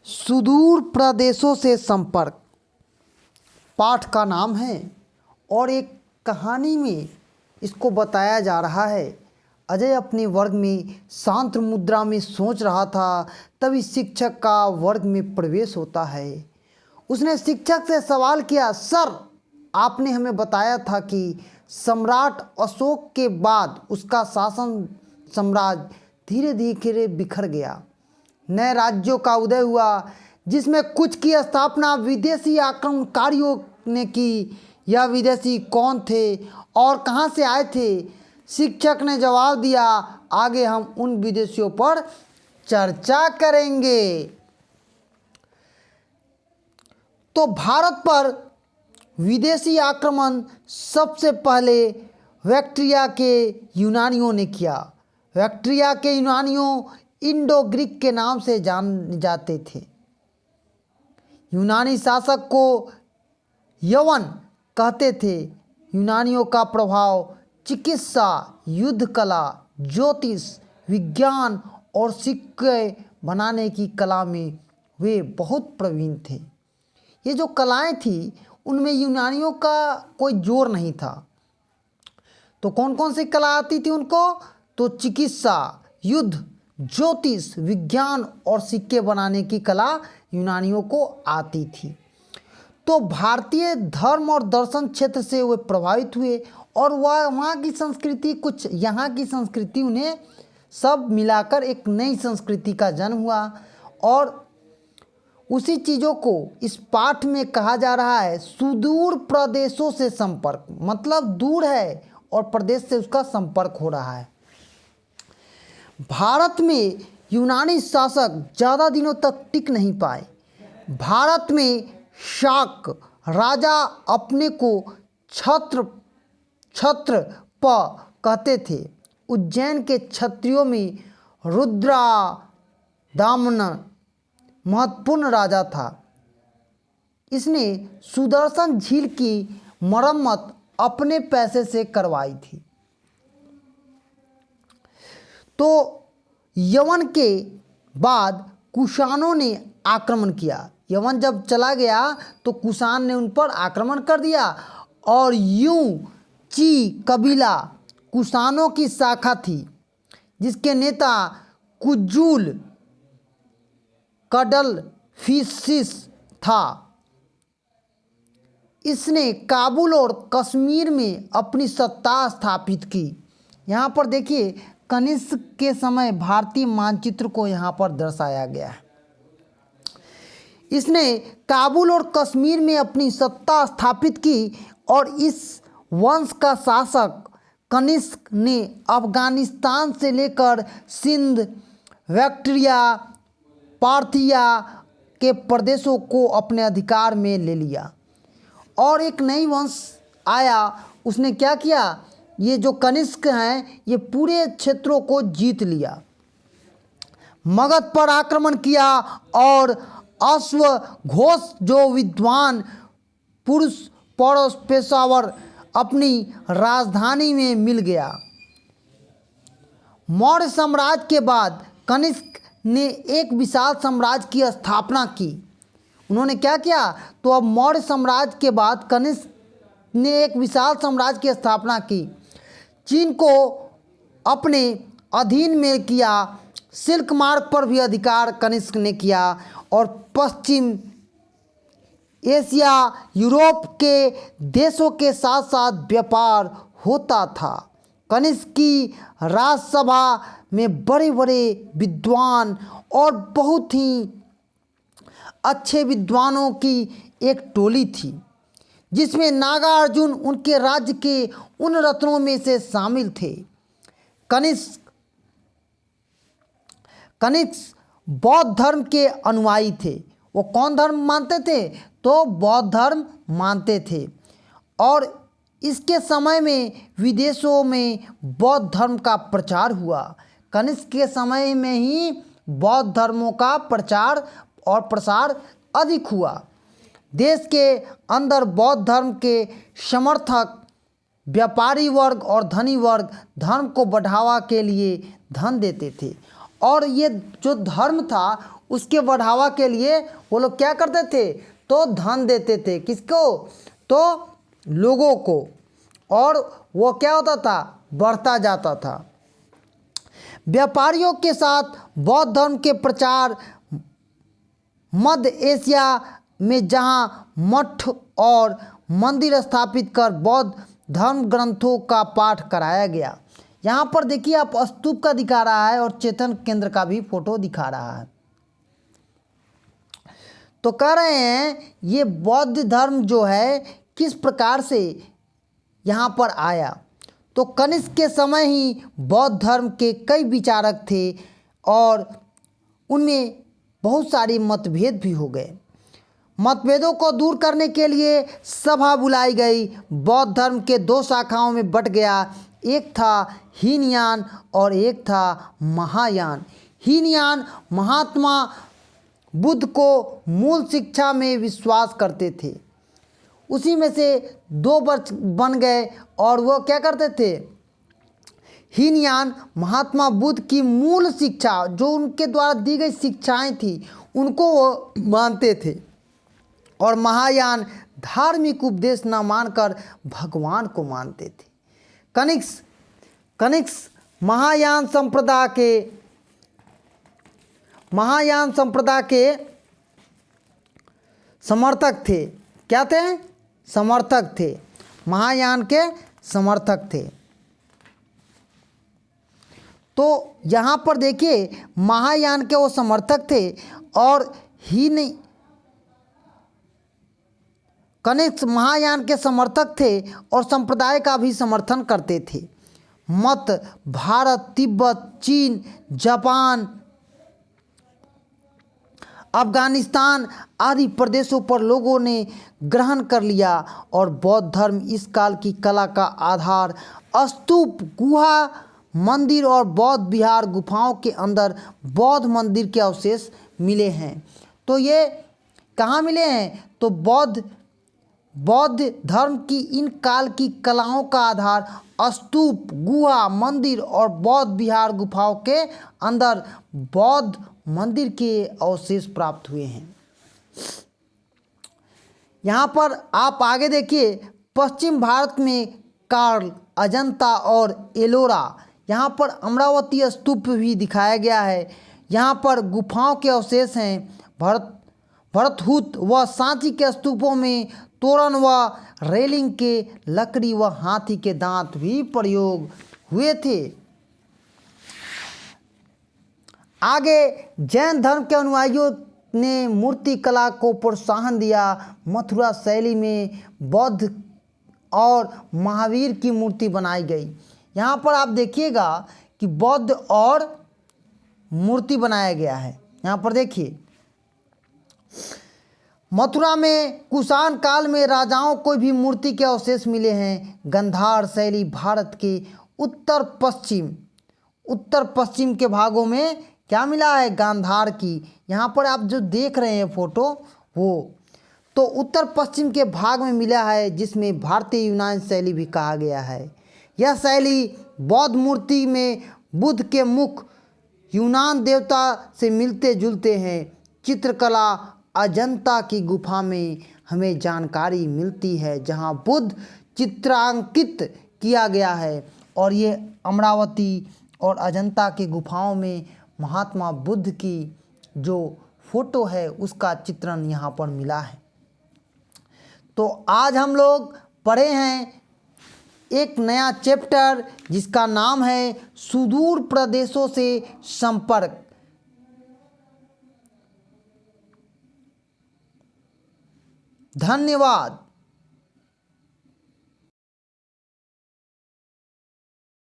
सुदूर प्रदेशों से संपर्क पाठ का नाम है और एक कहानी में इसको बताया जा रहा है। अजय अपने वर्ग में शांत मुद्रा में सोच रहा था, तभी शिक्षक का वर्ग में प्रवेश होता है। उसने शिक्षक से सवाल किया, सर आपने हमें बताया था कि सम्राट अशोक के बाद उसका शासन साम्राज्य धीरे धीरे बिखर गया। नए राज्यों का उदय हुआ जिसमें कुछ की स्थापना विदेशी आक्रमणकारियों ने की। यह विदेशी कौन थे और कहां से आए थे? शिक्षक ने जवाब दिया, आगे हम उन विदेशियों पर चर्चा करेंगे। तो भारत पर विदेशी आक्रमण सबसे पहले बैक्ट्रिया के यूनानियों ने किया। बैक्ट्रिया के यूनानियों इंडो ग्रीक के नाम से जान जाते थे। यूनानी शासक को यवन कहते थे। यूनानियों का प्रभाव चिकित्सा, युद्ध कला, ज्योतिष, विज्ञान और सिक्के बनाने की कला में वे बहुत प्रवीण थे। ये जो कलाएं थी उनमें यूनानियों का कोई जोर नहीं था। तो कौन कौन सी कला आती थी उनको? तो चिकित्सा, युद्ध, ज्योतिष, विज्ञान और सिक्के बनाने की कला यूनानियों को आती थी। तो भारतीय धर्म और दर्शन क्षेत्र से वे प्रभावित हुए और वहाँ की संस्कृति, कुछ यहाँ की संस्कृति, उन्हें सब मिलाकर एक नई संस्कृति का जन्म हुआ। और उसी चीज़ों को इस पाठ में कहा जा रहा है सुदूर प्रदेशों से संपर्क, मतलब दूर है और प्रदेश से उसका संपर्क हो रहा है। भारत में यूनानी शासक ज़्यादा दिनों तक टिक नहीं पाए। भारत में शाक राजा अपने को क्षत्रप कहते थे। उज्जैन के क्षत्रियों में रुद्रदामन महत्वपूर्ण राजा था। इसने सुदर्शन झील की मरम्मत अपने पैसे से करवाई थी। तो यवन के बाद कुषाणों ने आक्रमण किया। यवन जब चला गया तो कुषाण ने उन पर आक्रमण कर दिया और यूं ची कबीला कुषाणों की शाखा थी जिसके नेता कुजुल कडलफिसिस था। इसने काबुल और कश्मीर में अपनी सत्ता स्थापित की। यहाँ पर देखिए कनिष्क के समय भारतीय मानचित्र को यहाँ पर दर्शाया गया है। इसने काबुल और कश्मीर में अपनी सत्ता स्थापित की और इस वंश का शासक कनिष्क ने अफगानिस्तान से लेकर सिंध, बैक्ट्रिया, पार्थिया के प्रदेशों को अपने अधिकार में ले लिया। और एक नई वंश आया, उसने क्या किया? ये जो कनिष्क हैं ये पूरे क्षेत्रों को जीत लिया। मगध पर आक्रमण किया और अश्वघोष जो विद्वान पुरुष पौरुष पेशावर अपनी राजधानी में मिल गया। मौर्य साम्राज्य के बाद कनिष्क ने एक विशाल साम्राज्य की स्थापना की। उन्होंने क्या किया? तो अब मौर्य साम्राज्य के बाद कनिष्क ने एक विशाल साम्राज्य की स्थापना की। चीन को अपने अधीन में किया। सिल्क मार्ग पर भी अधिकार कनिष्क ने किया और पश्चिम एशिया, यूरोप के देशों के साथ साथ व्यापार होता था। कनिष्क की राजसभा में बड़े बड़े विद्वान और बहुत ही अच्छे विद्वानों की एक टोली थी जिसमें नागार्जुन उनके राज्य के उन रत्नों में से शामिल थे। कनिष्क बौद्ध धर्म के अनुयायी थे। वो कौन धर्म मानते थे? तो बौद्ध धर्म मानते थे। और इसके समय में विदेशों में बौद्ध धर्म का प्रचार हुआ। कनिष्क के समय में ही बौद्ध धर्मों का प्रचार और प्रसार अधिक हुआ। देश के अंदर बौद्ध धर्म के समर्थक व्यापारी वर्ग और धनी वर्ग धर्म को बढ़ावा के लिए धन देते थे और ये जो धर्म था उसके बढ़ावा के लिए वो लोग क्या करते थे, तो धन देते थे। किसको, तो लोगों को, और वो क्या होता था, बढ़ता जाता था। व्यापारियों के साथ बौद्ध धर्म के प्रचार मध्य एशिया में, जहाँ मठ और मंदिर स्थापित कर बौद्ध धर्म ग्रंथों का पाठ कराया गया। यहाँ पर देखिए आप स्तूप का दिखा रहा है और चेतन केंद्र का भी फोटो दिखा रहा है। तो कह रहे हैं ये बौद्ध धर्म जो है किस प्रकार से यहाँ पर आया। तो कनिष्क के समय ही बौद्ध धर्म के कई विचारक थे और उनमें बहुत सारे मतभेद भी हो गए। मतभेदों को दूर करने के लिए सभा बुलाई गई। बौद्ध धर्म के दो शाखाओं में बट गया, एक था हीनयान और एक था महायान। हीनयान महात्मा बुद्ध को मूल शिक्षा में विश्वास करते थे। उसी में से दो वर्ष बन गए और वो क्या करते थे, हीनयान महात्मा बुद्ध की मूल शिक्षा, जो उनके द्वारा दी गई शिक्षाएं थी, उनको वो मानते थे। और महायान धार्मिक उपदेश न मानकर भगवान को मानते थे। कनिष्क महायान संप्रदाय के समर्थक थे। क्या थे, समर्थक थे, महायान के समर्थक थे। तो यहाँ पर देखिए महायान के वो समर्थक थे और कनिष्क महायान के समर्थक थे और संप्रदाय का भी समर्थन करते थे। मत भारत, तिब्बत, चीन, जापान, अफगानिस्तान आदि प्रदेशों पर लोगों ने ग्रहण कर लिया और बौद्ध धर्म इस काल की कला का आधार स्तूप, गुहा, मंदिर और बौद्ध विहार गुफाओं के अंदर बौद्ध मंदिर के अवशेष मिले हैं। तो ये कहाँ मिले हैं, तो बौद्ध धर्म की इन काल की कलाओं का आधार स्तूप, गुहा, मंदिर और बौद्ध विहार गुफाओं के अंदर बौद्ध मंदिर के अवशेष प्राप्त हुए हैं। यहाँ पर आप आगे देखिए, पश्चिम भारत में कार्ल, अजंता और एलोरा, यहाँ पर अमरावती स्तूप भी दिखाया गया है। यहाँ पर गुफाओं के अवशेष हैं। भरतहूत व सांची के स्तूपों में तोरण व रेलिंग के लकड़ी व हाथी के दांत भी प्रयोग हुए थे। आगे जैन धर्म के अनुयायियों ने मूर्ति कला को प्रोत्साहन दिया। मथुरा शैली में बुद्ध और महावीर की मूर्ति बनाई गई। यहाँ पर आप देखिएगा कि बुद्ध और मूर्ति बनाया गया है। यहाँ पर देखिए, मथुरा में कुषाण काल में राजाओं को भी मूर्ति के अवशेष मिले हैं। गंधार शैली भारत के उत्तर पश्चिम के भागों में क्या मिला है, गांधार की। यहाँ पर आप जो देख रहे हैं फोटो, वो तो उत्तर पश्चिम के भाग में मिला है, जिसमें भारतीय यूनान शैली भी कहा गया है। यह शैली बौद्ध मूर्ति में बुद्ध के मुख यूनान देवता से मिलते जुलते हैं। चित्रकला अजंता की गुफा में हमें जानकारी मिलती है, जहाँ बुद्ध चित्रांकित किया गया है। और ये अमरावती और अजंता की गुफाओं में महात्मा बुद्ध की जो फोटो है उसका चित्रण यहाँ पर मिला है। तो आज हम लोग पढ़े हैं एक नया चैप्टर जिसका नाम है सुदूर प्रदेशों से संपर्क। धन्यवाद।